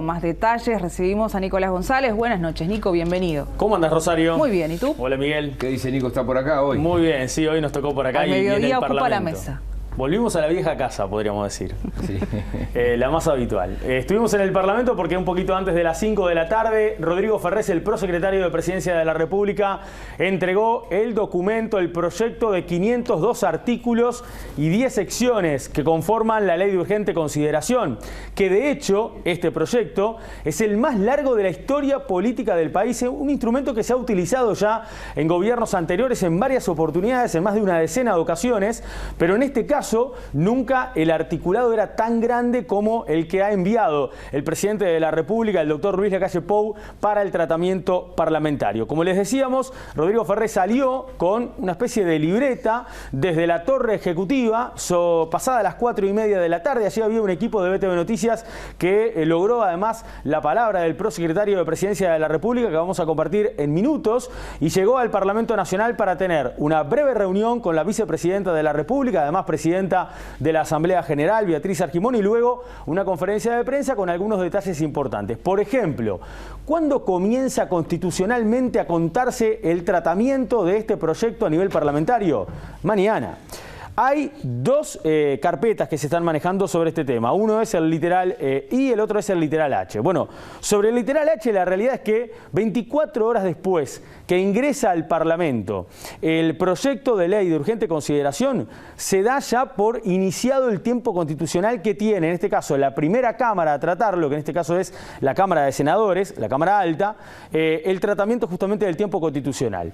con más detalles. Recibimos a Nicolás González. Buenas noches, Nico, bienvenido. ¿Cómo andas, Rosario? Muy bien, ¿y tú? Hola, Miguel. ¿Qué dice Nico? ¿Está por acá hoy? Muy bien, sí, hoy nos tocó por acá. Al y en mediodía el ocupa Parlamento. la mesa. Volvimos a la vieja casa, podríamos decir. Sí. La más habitual. Estuvimos en el Parlamento porque un poquito antes de las 5 de la tarde, Rodrigo Ferrés, el prosecretario de Presidencia de la República, entregó el documento, el proyecto de 502 artículos y 10 secciones que conforman la Ley de Urgente Consideración, que de hecho, este proyecto es el más largo de la historia política del país, un instrumento que se ha utilizado ya en gobiernos anteriores en varias oportunidades, en más de una decena de ocasiones, pero en este caso nunca el articulado era tan grande como el que ha enviado el presidente de la República, el doctor Luis Lacalle Pou, para el tratamiento parlamentario. Como les decíamos, Rodrigo Ferrés salió con una especie de libreta desde la torre ejecutiva, pasada las 4:30 de la tarde. Allí había un equipo de BTV Noticias que logró además la palabra del prosecretario de Presidencia de la República, que vamos a compartir en minutos, y llegó al Parlamento Nacional para tener una breve reunión con la vicepresidenta de la República, además presidenta de la Asamblea General, Beatriz Argimón, y luego una conferencia de prensa con algunos detalles importantes. Por ejemplo, ¿cuándo comienza constitucionalmente a contarse el tratamiento de este proyecto a nivel parlamentario? Mañana. Hay dos carpetas que se están manejando sobre este tema. Uno es el literal I y el otro es el literal H. Bueno, sobre el literal H la realidad es que 24 horas después que ingresa al Parlamento el proyecto de ley de urgente consideración, se da ya por iniciado el tiempo constitucional que tiene, en este caso, la primera Cámara a tratarlo, que en este caso es la Cámara de Senadores, la Cámara Alta, el tratamiento justamente del tiempo constitucional.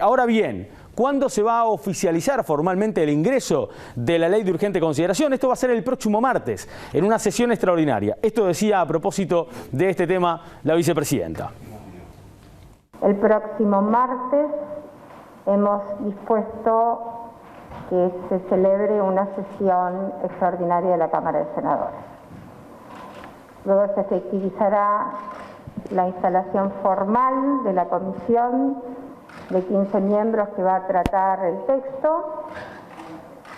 Ahora bien, ¿cuándo se va a oficializar formalmente el ingreso de la ley de urgente consideración? Esto va a ser el próximo martes, en una sesión extraordinaria. Esto decía a propósito de este tema la vicepresidenta. El próximo martes hemos dispuesto que se celebre una sesión extraordinaria de la Cámara de Senadores. Luego se efectivizará la instalación formal de la comisión de 15 miembros que va a tratar el texto,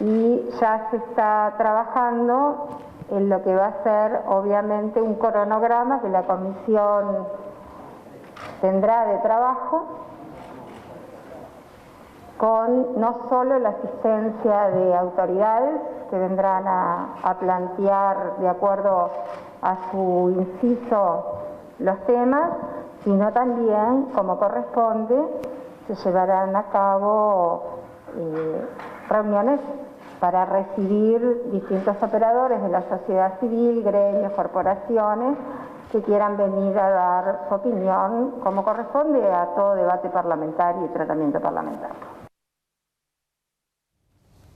y ya se está trabajando en lo que va a ser obviamente un cronograma que la comisión tendrá de trabajo, con no solo la asistencia de autoridades que vendrán a plantear de acuerdo a su inciso los temas, sino también, como corresponde, se llevarán a cabo reuniones para recibir distintos operadores de la sociedad civil, gremios, corporaciones, que quieran venir a dar su opinión, como corresponde a todo debate parlamentario y tratamiento parlamentario.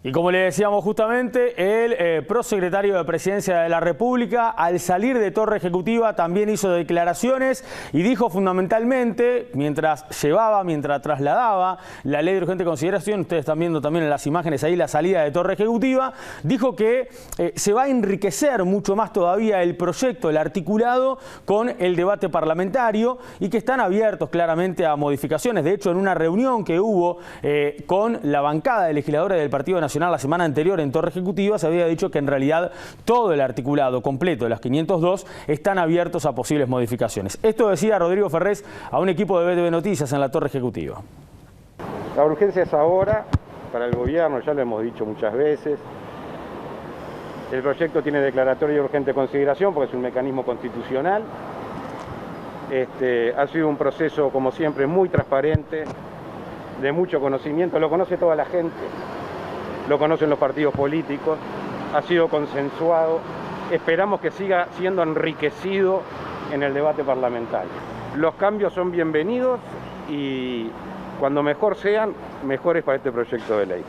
Y como le decíamos justamente, el prosecretario de Presidencia de la República, al salir de Torre Ejecutiva, también hizo declaraciones y dijo fundamentalmente, mientras trasladaba la ley de urgente consideración, ustedes están viendo también en las imágenes ahí la salida de Torre Ejecutiva, dijo que se va a enriquecer mucho más todavía el proyecto, el articulado, con el debate parlamentario, y que están abiertos claramente a modificaciones. De hecho, en una reunión que hubo con la bancada de legisladores del Partido Nacional la semana anterior en Torre Ejecutiva, se había dicho que en realidad todo el articulado completo de las 502 están abiertos a posibles modificaciones. Esto decía Rodrigo Ferrés a un equipo de BTV Noticias en la Torre Ejecutiva. La urgencia es ahora para el gobierno, ya lo hemos dicho muchas veces. El proyecto tiene declaratoria de urgente consideración porque es un mecanismo constitucional. Ha sido un proceso, como siempre, muy transparente, de mucho conocimiento, lo conoce toda la gente. Lo conocen los partidos políticos, ha sido consensuado, esperamos que siga siendo enriquecido en el debate parlamentario. Los cambios son bienvenidos y cuando mejor sean, mejores para este proyecto de ley.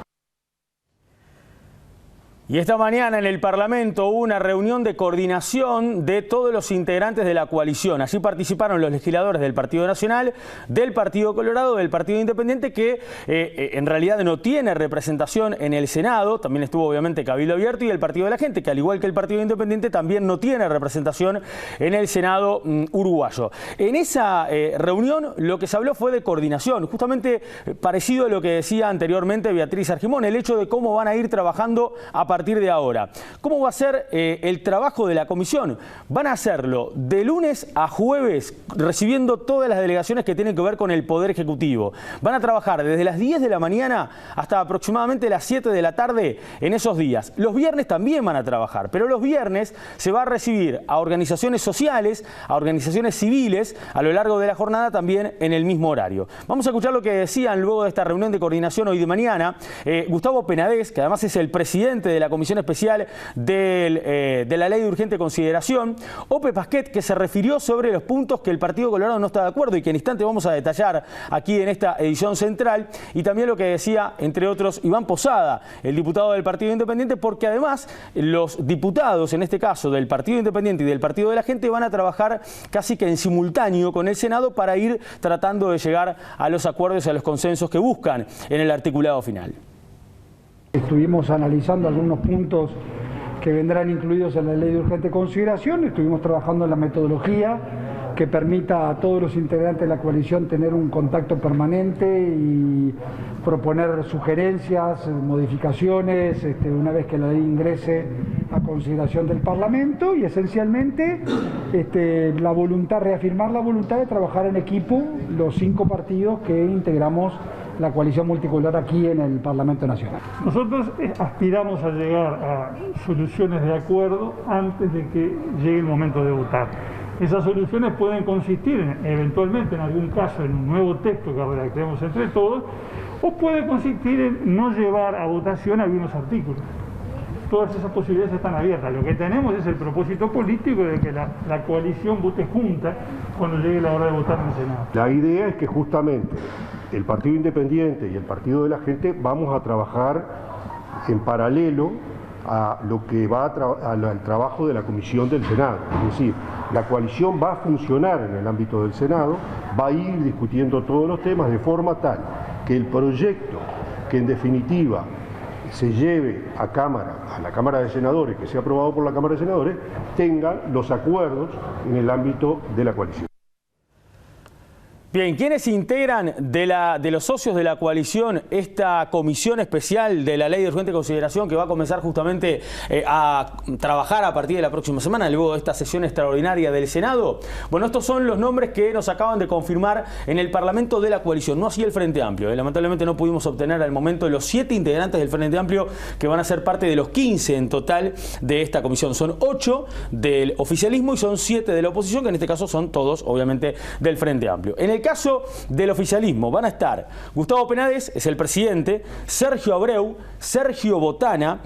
Y esta mañana en el Parlamento hubo una reunión de coordinación de todos los integrantes de la coalición. Allí participaron los legisladores del Partido Nacional, del Partido Colorado, del Partido Independiente, que en realidad no tiene representación en el Senado. También estuvo obviamente Cabildo Abierto, y el Partido de la Gente, que al igual que el Partido Independiente también no tiene representación en el Senado uruguayo. En esa reunión lo que se habló fue de coordinación, justamente parecido a lo que decía anteriormente Beatriz Argimón, el hecho de cómo van a ir trabajando a partir de ahora. ¿Cómo va a ser el trabajo de la comisión? Van a hacerlo de lunes a jueves, recibiendo todas las delegaciones que tienen que ver con el Poder Ejecutivo. Van a trabajar desde las 10 de la mañana hasta aproximadamente las 7 de la tarde en esos días. Los viernes también van a trabajar, pero los viernes se va a recibir a organizaciones sociales, a organizaciones civiles, a lo largo de la jornada también en el mismo horario. Vamos a escuchar lo que decían luego de esta reunión de coordinación hoy de mañana. Gustavo Penades, que además es el presidente de la Comisión Especial de la Ley de Urgente Consideración. Ope Pasquet, que se refirió sobre los puntos que el Partido Colorado no está de acuerdo y que en instante vamos a detallar aquí en esta edición central. Y también lo que decía, entre otros, Iván Posada, el diputado del Partido Independiente, porque además los diputados, en este caso del Partido Independiente y del Partido de la Gente, van a trabajar casi que en simultáneo con el Senado para ir tratando de llegar a los acuerdos y a los consensos que buscan en el articulado final. Estuvimos analizando algunos puntos que vendrán incluidos en la Ley de Urgente Consideración, estuvimos trabajando en la metodología que permita a todos los integrantes de la coalición tener un contacto permanente y proponer sugerencias, modificaciones, una vez que la ley ingrese a consideración del Parlamento, y esencialmente la voluntad, reafirmar la voluntad de trabajar en equipo los 5 partidos que integramos la coalición multicolor aquí en el Parlamento Nacional. Nosotros aspiramos a llegar a soluciones de acuerdo antes de que llegue el momento de votar. Esas soluciones pueden consistir eventualmente en algún caso en un nuevo texto que redactemos entre todos, o puede consistir en no llevar a votación algunos artículos. Todas esas posibilidades están abiertas. Lo que tenemos es el propósito político de que la coalición vote junta cuando llegue la hora de votar en el Senado. La idea es que justamente el Partido Independiente y el Partido de la Gente vamos a trabajar en paralelo a lo que va al trabajo de la Comisión del Senado. Es decir, la coalición va a funcionar en el ámbito del Senado, va a ir discutiendo todos los temas de forma tal que el proyecto que en definitiva se lleve a la Cámara de Senadores, que sea aprobado por la Cámara de Senadores, tenga los acuerdos en el ámbito de la coalición. Bien, ¿quiénes integran de los socios de la coalición esta comisión especial de la Ley de Urgente Consideración que va a comenzar justamente a trabajar a partir de la próxima semana, luego de esta sesión extraordinaria del Senado? Bueno, estos son los nombres que nos acaban de confirmar en el Parlamento de la coalición, no así el Frente Amplio. Lamentablemente no pudimos obtener al momento los 7 integrantes del Frente Amplio que van a ser parte de los 15 en total de esta comisión. Son 8 del oficialismo y son 7 de la oposición, que en este caso son todos, obviamente, del Frente Amplio. En el caso del oficialismo van a estar Gustavo Penades, es el presidente, Sergio Abreu, Sergio Botana,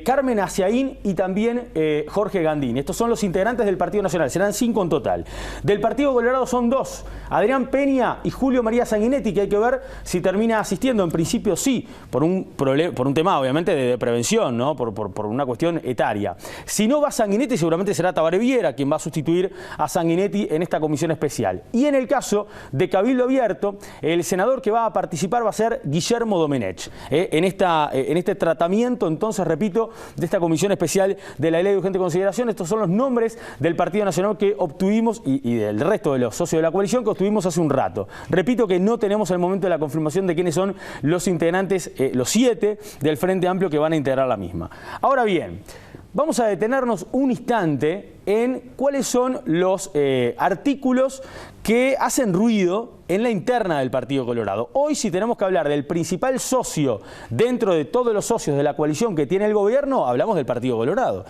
Carmen Aciaín y también Jorge Gandini. Estos son los integrantes del Partido Nacional, serán 5 en total. Del Partido Colorado son 2, Adrián Peña y Julio María Sanguinetti, que hay que ver si termina asistiendo. En principio sí, por un tema obviamente de prevención, ¿no? por una cuestión etaria. Si no va Sanguinetti, seguramente será Tabaré Viera quien va a sustituir a Sanguinetti en esta comisión especial. Y en el caso de Cabildo Abierto, el senador que va a participar va a ser Guillermo Domenech. En este tratamiento, entonces, repito, de esta comisión especial de la Ley de Urgente Consideración. Estos son los nombres del Partido Nacional que obtuvimos y del resto de los socios de la coalición que obtuvimos hace un rato. Repito que no tenemos al momento de la confirmación de quiénes son los integrantes, los 7 del Frente Amplio que van a integrar la misma. Ahora bien, vamos a detenernos un instante en cuáles son los artículos que hacen ruido en la interna del Partido Colorado. Hoy, si tenemos que hablar del principal socio dentro de todos los socios de la coalición que tiene el gobierno, hablamos del Partido Colorado.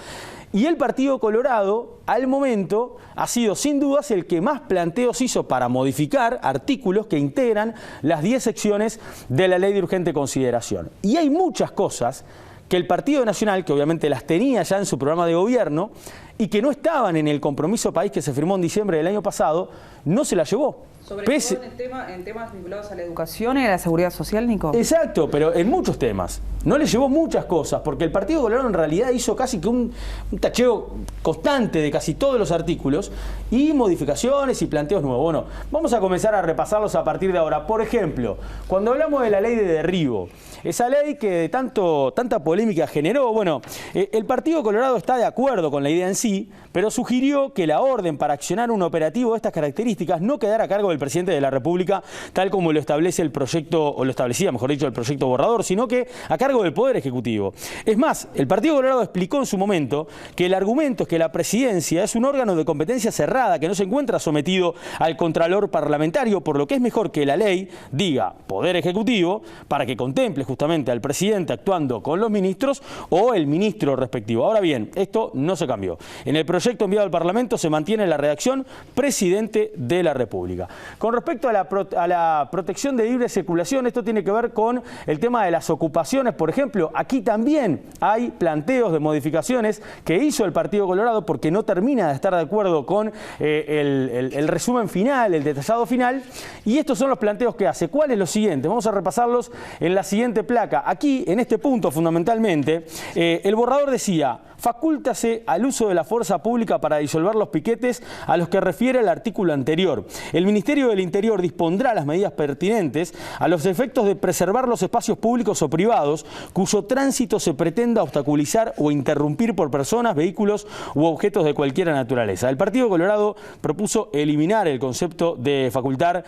Y el Partido Colorado, al momento, ha sido sin dudas el que más planteos hizo para modificar artículos que integran las 10 secciones de la Ley de Urgente Consideración. Y hay muchas cosas que el Partido Nacional, que obviamente las tenía ya en su programa de gobierno y que no estaban en el compromiso país que se firmó en diciembre del año pasado, no se la llevó. Sobre todo en temas vinculados a la educación y a la seguridad social, Nico. Exacto, pero en muchos temas. No le llevó muchas cosas, porque el Partido Colorado en realidad hizo casi que un tacheo constante de casi todos los artículos y modificaciones y planteos nuevos. Bueno, vamos a comenzar a repasarlos a partir de ahora. Por ejemplo, cuando hablamos de la ley de derribo, esa ley que tanta polémica generó, bueno, el Partido Colorado está de acuerdo con la idea en sí, sí, pero sugirió que la orden para accionar un operativo de estas características no quedara a cargo del presidente de la República, tal como lo establece el proyecto, o lo establecía, mejor dicho, el proyecto borrador, sino que a cargo del Poder Ejecutivo. Es más, el Partido Colorado explicó en su momento que el argumento es que la presidencia es un órgano de competencia cerrada que no se encuentra sometido al contralor parlamentario, por lo que es mejor que la ley diga Poder Ejecutivo para que contemple justamente al presidente actuando con los ministros o el ministro respectivo. Ahora bien, esto no se cambió. En el proyecto enviado al Parlamento se mantiene la redacción Presidente de la República. Con respecto a la protección de libre circulación, esto tiene que ver con el tema de las ocupaciones. Por ejemplo, aquí también hay planteos de modificaciones que hizo el Partido Colorado porque no termina de estar de acuerdo con el resumen final, el detallado final, y estos son los planteos que hace. ¿Cuál es lo siguiente? Vamos a repasarlos en la siguiente placa. Aquí, en este punto fundamentalmente, el borrador decía: facúltase al uso de la fuerza pública para disolver los piquetes a los que refiere el artículo anterior. El Ministerio del Interior dispondrá las medidas pertinentes a los efectos de preservar los espacios públicos o privados cuyo tránsito se pretenda obstaculizar o interrumpir por personas, vehículos u objetos de cualquier naturaleza. El Partido Colorado propuso eliminar el concepto de facultar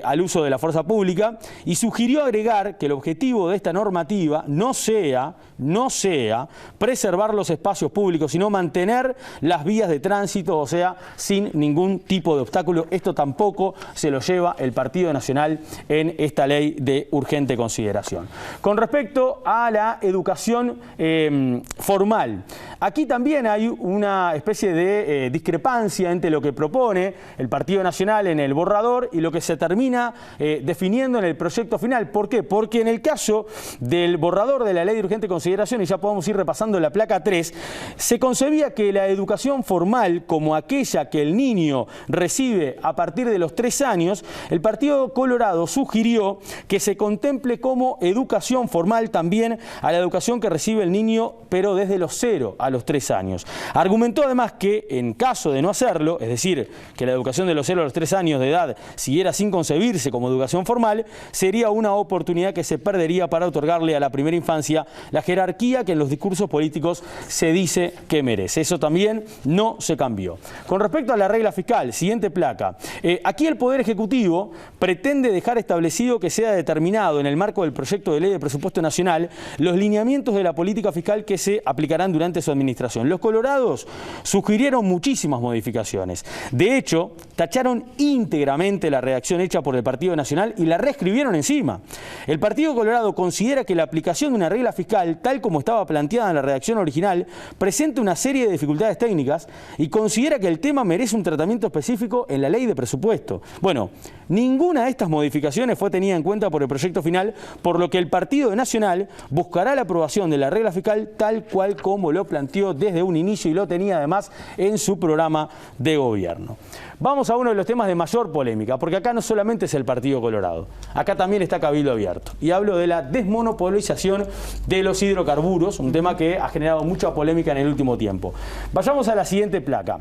al uso de la fuerza pública y sugirió agregar que el objetivo de esta normativa no sea preservar los espacios públicos, sino mantener las vías de tránsito, o sea, sin ningún tipo de obstáculo. Esto tampoco se lo lleva el Partido Nacional en esta ley de urgente consideración. Con respecto a la educación formal, aquí también hay una especie de discrepancia entre lo que propone el Partido Nacional en el borrador y lo que se termina definiendo en el proyecto final. ¿Por qué? Porque en el caso del borrador de la ley de urgente consideración, y ya podemos ir repasando la placa 3, se concebía que la educación formal, como aquella que el niño recibe a partir de los 3 años, el Partido Colorado sugirió que se contemple como educación formal también a la educación que recibe el niño, pero desde los 0 a los 3 años. Argumentó además que en caso de no hacerlo, es decir, que la educación de los 0 a los 3 años de edad siguiera sin concebirse como educación formal, sería una oportunidad que se perdería para otorgarle a la primera infancia la jerarquía que en los discursos políticos se dice que merece. Eso también no se cambió. Con respecto a la regla fiscal, siguiente placa. Aquí el Poder Ejecutivo pretende dejar establecido que sea determinado en el marco del proyecto de ley de presupuesto nacional los lineamientos de la política fiscal que se aplicarán durante su administración. Los colorados sugirieron muchísimas modificaciones. De hecho, tacharon íntegramente la redacción hecha por el Partido Nacional y la reescribieron encima. El Partido Colorado considera que la aplicación de una regla fiscal, tal como estaba planteada en la redacción original, presenta una serie de dificultades técnicas y considera que el tema merece un tratamiento específico en la ley de presupuesto. Bueno, ninguna de estas modificaciones fue tenida en cuenta por el proyecto final, por lo que el Partido Nacional buscará la aprobación de la regla fiscal tal cual como lo planteó desde un inicio y lo tenía además en su programa de gobierno. Vamos a uno de los temas de mayor polémica, porque acá no solamente es el Partido Colorado, acá también está Cabildo Abierto. Y hablo de la desmonopolización de los hidrocarburos, un tema que ha generado mucha polémica en el último tiempo. Vayamos a la siguiente placa.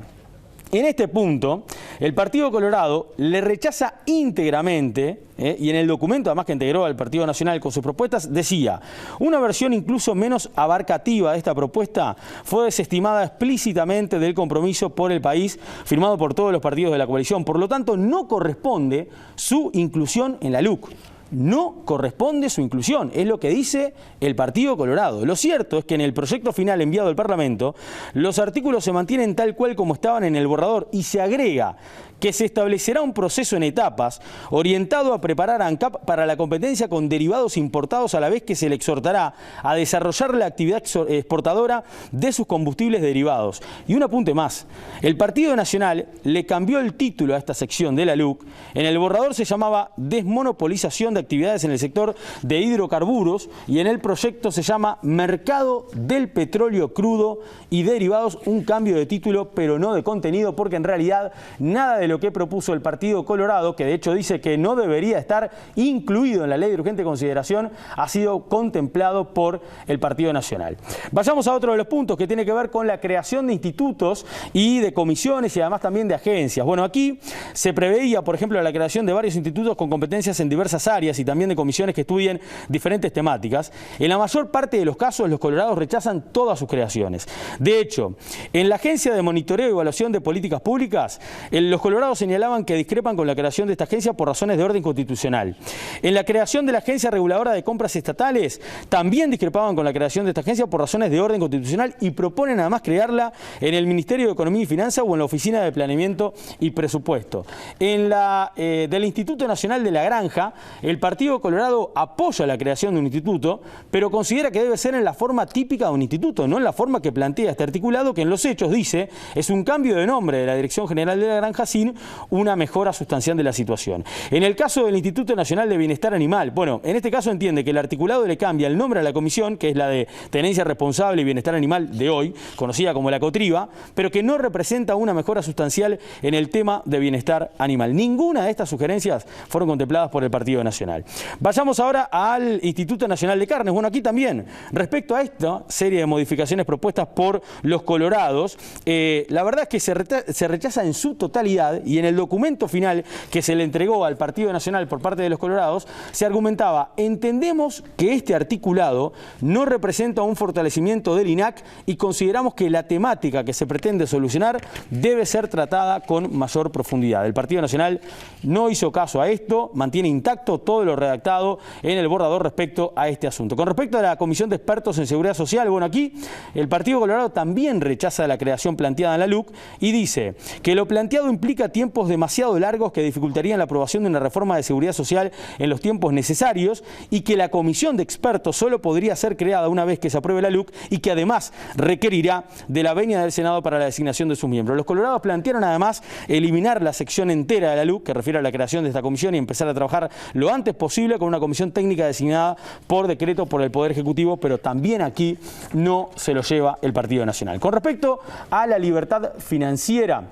En este punto, el Partido Colorado le rechaza íntegramente, y en el documento además que integró al Partido Nacional con sus propuestas, decía: una versión incluso menos abarcativa de esta propuesta fue desestimada explícitamente del compromiso por el país firmado por todos los partidos de la coalición. Por lo tanto, no corresponde su inclusión en la LUC. No corresponde su inclusión, es lo que dice el Partido Colorado. Lo cierto es que en el proyecto final enviado al Parlamento, los artículos se mantienen tal cual como estaban en el borrador y se agrega que se establecerá un proceso en etapas orientado a preparar a ANCAP para la competencia con derivados importados, a la vez que se le exhortará a desarrollar la actividad exportadora de sus combustibles derivados. Y un apunte más, el Partido Nacional le cambió el título a esta sección de la LUC. En el borrador se llamaba Desmonopolización de actividades en el sector de hidrocarburos y en el proyecto se llama Mercado del Petróleo Crudo y Derivados, un cambio de título pero no de contenido, porque en realidad nada de lo lo que propuso el Partido Colorado, que de hecho dice que no debería estar incluido en la ley de urgente consideración, ha sido contemplado por el Partido Nacional. Vayamos a otro de los puntos que tiene que ver con la creación de institutos y de comisiones y además también de agencias. Bueno, aquí se preveía, por ejemplo, la creación de varios institutos con competencias en diversas áreas y también de comisiones que estudien diferentes temáticas. En la mayor parte de los casos, los colorados rechazan todas sus creaciones. De hecho, en la Agencia de Monitoreo y Evaluación de Políticas Públicas, los colorados señalaban que discrepan con la creación de esta agencia por razones de orden constitucional. En la creación de la Agencia Reguladora de Compras Estatales, también discrepaban con la creación de esta agencia por razones de orden constitucional y proponen además crearla en el Ministerio de Economía y Finanzas o en la Oficina de Planeamiento y Presupuesto. En la del Instituto Nacional de la Granja, el Partido Colorado apoya la creación de un instituto, pero considera que debe ser en la forma típica de un instituto, no en la forma que plantea este articulado, que en los hechos, dice, es un cambio de nombre de la Dirección General de la Granja sin una mejora sustancial de la situación. En el caso del Instituto Nacional de Bienestar Animal, bueno, en este caso entiende que el articulado le cambia el nombre a la comisión, que es la de Tenencia Responsable y Bienestar Animal de hoy, conocida como la COTRIBA, pero que no representa una mejora sustancial en el tema de bienestar animal. Ninguna de estas sugerencias fueron contempladas por el Partido Nacional. Vayamos ahora al Instituto Nacional de Carnes. Bueno, aquí también, respecto a esta serie de modificaciones propuestas por los colorados, la verdad es que se rechaza en su totalidad, y en el documento final que se le entregó al Partido Nacional por parte de los colorados, se argumentaba: entendemos que este articulado no representa un fortalecimiento del INAC y consideramos que la temática que se pretende solucionar debe ser tratada con mayor profundidad. El Partido Nacional no hizo caso a esto, mantiene intacto todo lo redactado en el borrador respecto a este asunto. Con respecto a la Comisión de Expertos en Seguridad Social, bueno, aquí el Partido Colorado también rechaza la creación planteada en la LUC y dice que lo planteado implica tiempos demasiado largos que dificultarían la aprobación de una reforma de seguridad social en los tiempos necesarios, y que la Comisión de Expertos solo podría ser creada una vez que se apruebe la LUC y que además requerirá de la venia del Senado para la designación de sus miembros. Los colorados plantearon además eliminar la sección entera de la LUC que refiere a la creación de esta comisión y empezar a trabajar lo antes posible con una comisión técnica designada por decreto por el Poder Ejecutivo, pero también aquí no se lo lleva el Partido Nacional. Con respecto a la libertad financiera,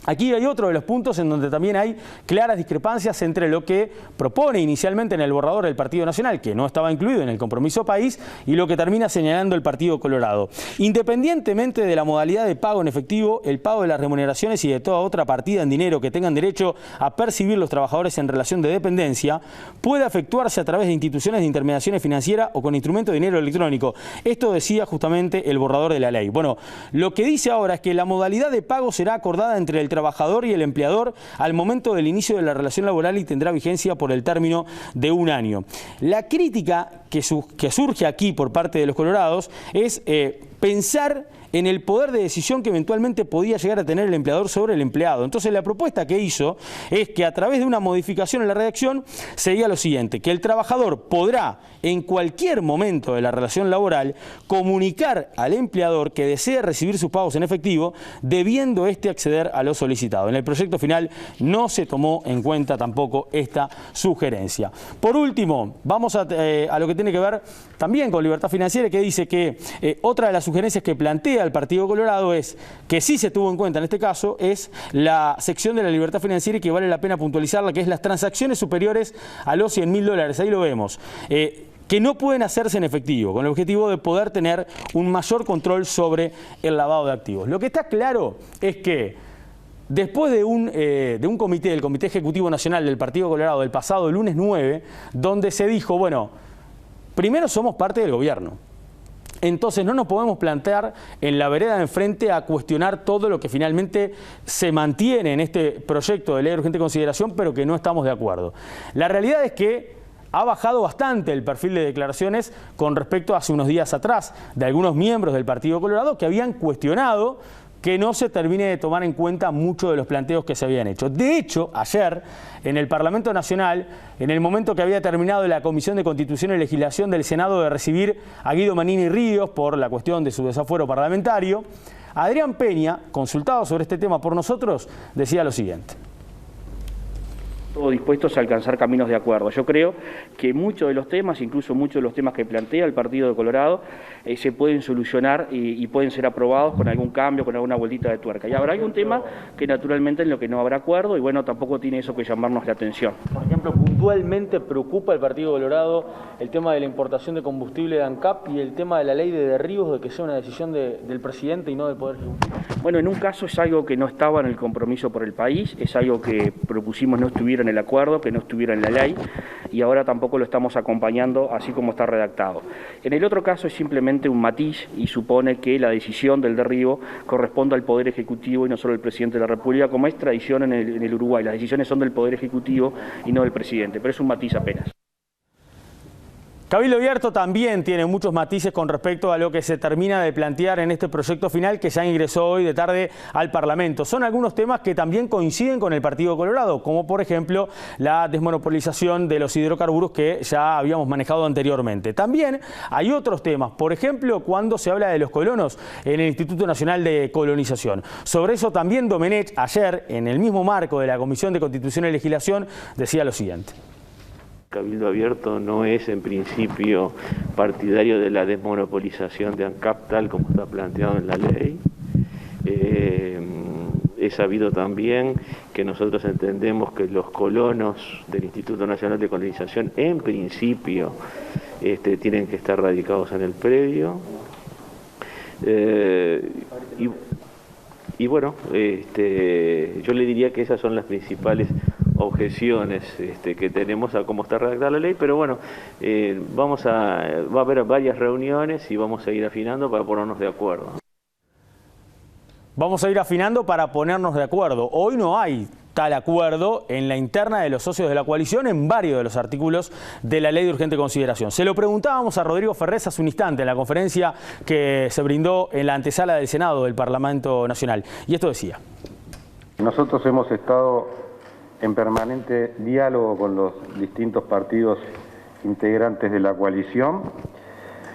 aquí hay otro de los puntos en donde también hay claras discrepancias entre lo que propone inicialmente en el borrador del Partido Nacional, que no estaba incluido en el compromiso país, y lo que termina señalando el Partido Colorado. Independientemente de la modalidad de pago en efectivo, el pago de las remuneraciones y de toda otra partida en dinero que tengan derecho a percibir los trabajadores en relación de dependencia puede efectuarse a través de instituciones de intermediación financiera o con instrumento de dinero electrónico. Esto decía justamente el borrador de la ley. Bueno, lo que dice ahora es que la modalidad de pago será acordada entre el trabajador y el empleador al momento del inicio de la relación laboral y tendrá vigencia por el término de 1 año. La crítica que surge aquí por parte de los colorados es pensar en el poder de decisión que eventualmente podía llegar a tener el empleador sobre el empleado. Entonces la propuesta que hizo es que a través de una modificación en la redacción sería lo siguiente: que el trabajador podrá en cualquier momento de la relación laboral comunicar al empleador que desea recibir sus pagos en efectivo, debiendo éste acceder a lo solicitado. En el proyecto final no se tomó en cuenta tampoco esta sugerencia. Por último, vamos a lo que tiene que ver también con libertad financiera, que dice que otra de las sugerencias que plantea el Partido Colorado es que sí se tuvo en cuenta en este caso es la sección de la libertad financiera, y que vale la pena puntualizarla, que es las transacciones superiores a los $100.000. Ahí lo vemos. Que no pueden hacerse en efectivo, con el objetivo de poder tener un mayor control sobre el lavado de activos. Lo que está claro es que después de un comité, el Comité Ejecutivo Nacional del Partido Colorado, del pasado lunes 9, donde se dijo, bueno, primero somos parte del gobierno, entonces no nos podemos plantear en la vereda de enfrente a cuestionar todo lo que finalmente se mantiene en este proyecto de ley de urgente consideración, pero que no estamos de acuerdo. La realidad es que ha bajado bastante el perfil de declaraciones con respecto a hace unos días atrás de algunos miembros del Partido Colorado que habían cuestionado que no se termine de tomar en cuenta muchos de los planteos que se habían hecho. De hecho, ayer, en el Parlamento Nacional, en el momento que había terminado la Comisión de Constitución y Legislación del Senado de recibir a Guido Manini Ríos por la cuestión de su desafuero parlamentario, Adrián Peña, consultado sobre este tema por nosotros, decía lo siguiente. todos dispuestos a alcanzar caminos de acuerdo. Yo creo que muchos de los temas, incluso muchos de los temas que plantea el Partido de Colorado, se pueden solucionar y pueden ser aprobados con algún cambio, con alguna vueltita de tuerca. Y habrá algún tema que naturalmente en lo que no habrá acuerdo y bueno, tampoco tiene eso que llamarnos la atención. Por ejemplo, puntualmente preocupa al Partido Colorado el tema de la importación de combustible de ANCAP y el tema de la ley de derribos, de que sea una decisión del presidente y no del Poder Ejecutivo. Bueno, en un caso es algo que no estaba en el compromiso por el país, es algo que propusimos no estuviera en el acuerdo, que no estuviera en la ley, y ahora tampoco lo estamos acompañando así como está redactado. En el otro caso es simplemente un matiz y supone que la decisión del derribo corresponde al Poder Ejecutivo y no solo al Presidente de la República, como es tradición en el Uruguay. Las decisiones son del Poder Ejecutivo y no del Presidente, pero es un matiz apenas. Cabildo Abierto también tiene muchos matices con respecto a lo que se termina de plantear en este proyecto final que ya ingresó hoy de tarde al Parlamento. Son algunos temas que también coinciden con el Partido Colorado, como por ejemplo la desmonopolización de los hidrocarburos que ya habíamos manejado anteriormente. También hay otros temas, por ejemplo, cuando se habla de los colonos en el Instituto Nacional de Colonización. Sobre eso también Domenech ayer, en el mismo marco de la Comisión de Constitución y Legislación, decía lo siguiente. Cabildo Abierto no es en principio partidario de la desmonopolización de ANCAP tal como está planteado en la ley. He sabido también que nosotros entendemos que los colonos del Instituto Nacional de Colonización en principio tienen que estar radicados en el predio. Y bueno, yo le diría que esas son las principales objeciones que tenemos a cómo está redactada la ley, pero bueno, va a haber varias reuniones y vamos a ir afinando para ponernos de acuerdo. Vamos a ir afinando para ponernos de acuerdo. Hoy no hay tal acuerdo en la interna de los socios de la coalición en varios de los artículos de la ley de urgente consideración. Se lo preguntábamos a Rodrigo Ferrés hace un instante en la conferencia que se brindó en la antesala del Senado del Parlamento Nacional. Y esto decía. Nosotros hemos estado en permanente diálogo con los distintos partidos integrantes de la coalición.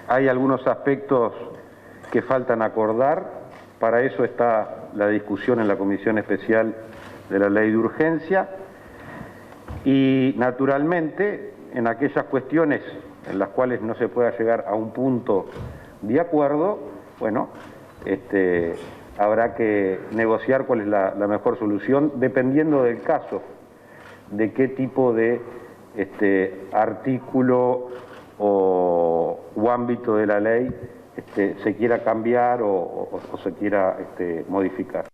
Hay algunos aspectos que faltan acordar. Para eso está la discusión en la Comisión Especial de la Ley de Urgencia y, naturalmente, en aquellas cuestiones en las cuales no se pueda llegar a un punto de acuerdo, bueno, habrá que negociar cuál es la mejor solución, dependiendo del caso, de qué tipo de artículo o ámbito de la ley se quiera cambiar o se quiera modificar.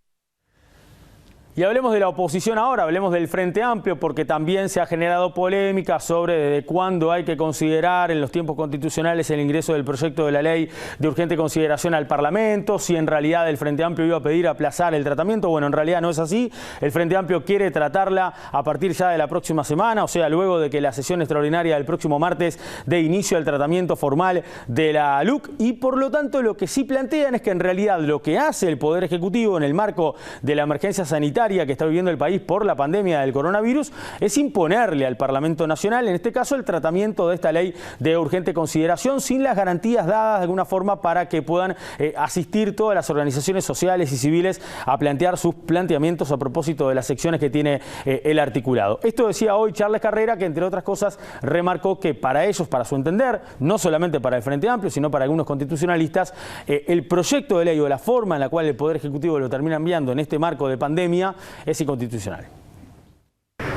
Y hablemos de la oposición ahora, hablemos del Frente Amplio, porque también se ha generado polémica sobre desde cuándo hay que considerar en los tiempos constitucionales el ingreso del proyecto de la ley de urgente consideración al Parlamento, si en realidad el Frente Amplio iba a pedir aplazar el tratamiento. Bueno, en realidad no es así. El Frente Amplio quiere tratarla a partir ya de la próxima semana, o sea, luego de que la sesión extraordinaria del próximo martes dé inicio al tratamiento formal de la LUC, y por lo tanto lo que sí plantean es que en realidad lo que hace el Poder Ejecutivo en el marco de la emergencia sanitaria que está viviendo el país por la pandemia del coronavirus es imponerle al Parlamento Nacional, en este caso, el tratamiento de esta ley de urgente consideración sin las garantías dadas de alguna forma para que puedan asistir todas las organizaciones sociales y civiles a plantear sus planteamientos a propósito de las secciones que tiene el articulado. Esto decía hoy Charles Carrera, que entre otras cosas remarcó que para ellos, para su entender, no solamente para el Frente Amplio, sino para algunos constitucionalistas, el proyecto de ley o la forma en la cual el Poder Ejecutivo lo termina enviando en este marco de pandemia es inconstitucional.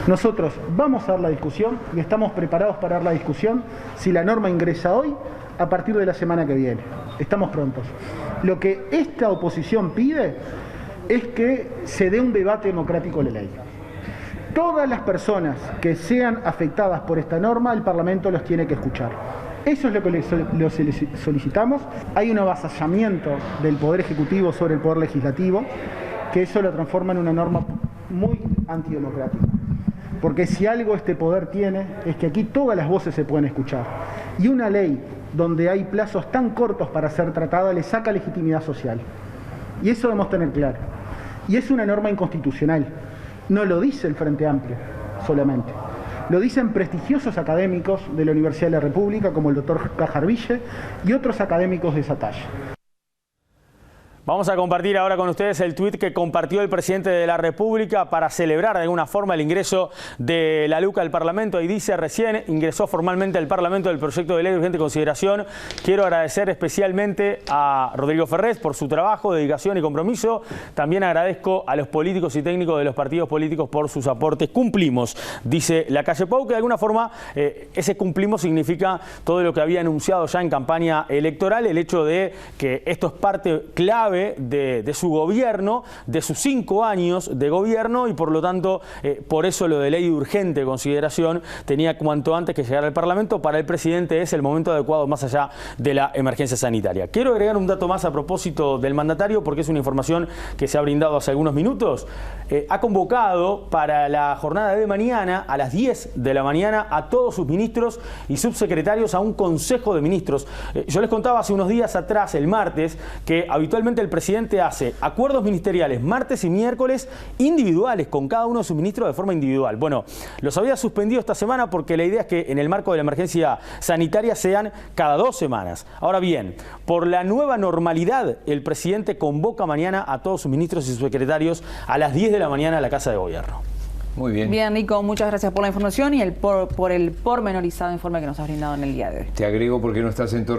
Nosotros vamos a dar la discusión y estamos preparados para dar la discusión si la norma ingresa hoy, a partir de la semana que viene. Estamos prontos. Lo que esta oposición pide es que se dé un debate democrático de la ley. Todas las personas que sean afectadas por esta norma, el Parlamento los tiene que escuchar. Eso es lo que les solicitamos. Hay un avasallamiento del Poder Ejecutivo sobre el Poder Legislativo, que eso lo transforma en una norma muy antidemocrática. Porque si algo este poder tiene, es que aquí todas las voces se pueden escuchar. Y una ley donde hay plazos tan cortos para ser tratada le saca legitimidad social. Y eso debemos tener claro. Y es una norma inconstitucional. No lo dice el Frente Amplio solamente. Lo dicen prestigiosos académicos de la Universidad de la República, como el doctor Cajarville y otros académicos de esa talla. Vamos a compartir ahora con ustedes el tuit que compartió el presidente de la República para celebrar de alguna forma el ingreso de la LUC al Parlamento. Y dice: recién ingresó formalmente al Parlamento el proyecto de ley de urgente consideración. Quiero agradecer especialmente a Rodrigo Ferrés por su trabajo, dedicación y compromiso. También agradezco a los políticos y técnicos de los partidos políticos por sus aportes. Cumplimos, dice Lacalle Pou, que de alguna forma ese cumplimos significa todo lo que había anunciado ya en campaña electoral, el hecho de que esto es parte clave de su gobierno, de sus 5 años de gobierno, y por lo tanto, por eso lo de ley de urgente consideración tenía cuanto antes que llegar al Parlamento. Para el presidente es el momento adecuado más allá de la emergencia sanitaria. Quiero agregar un dato más a propósito del mandatario, porque es una información que se ha brindado hace algunos minutos. Ha convocado para la jornada de mañana, a las 10 de la mañana, a todos sus ministros y subsecretarios a un consejo de ministros. Yo les contaba hace unos días atrás, el martes, que habitualmente el presidente hace acuerdos ministeriales martes y miércoles individuales con cada uno de sus ministros de forma individual. Bueno, los había suspendido esta semana porque la idea es que en el marco de la emergencia sanitaria sean cada 2 semanas. Ahora bien, por la nueva normalidad, el presidente convoca mañana a todos sus ministros y sus secretarios a las 10 de la mañana a la Casa de Gobierno. Muy bien. Bien, Nico, muchas gracias por la información y por el pormenorizado informe que nos has brindado en el día de hoy. Te agrego porque no estás en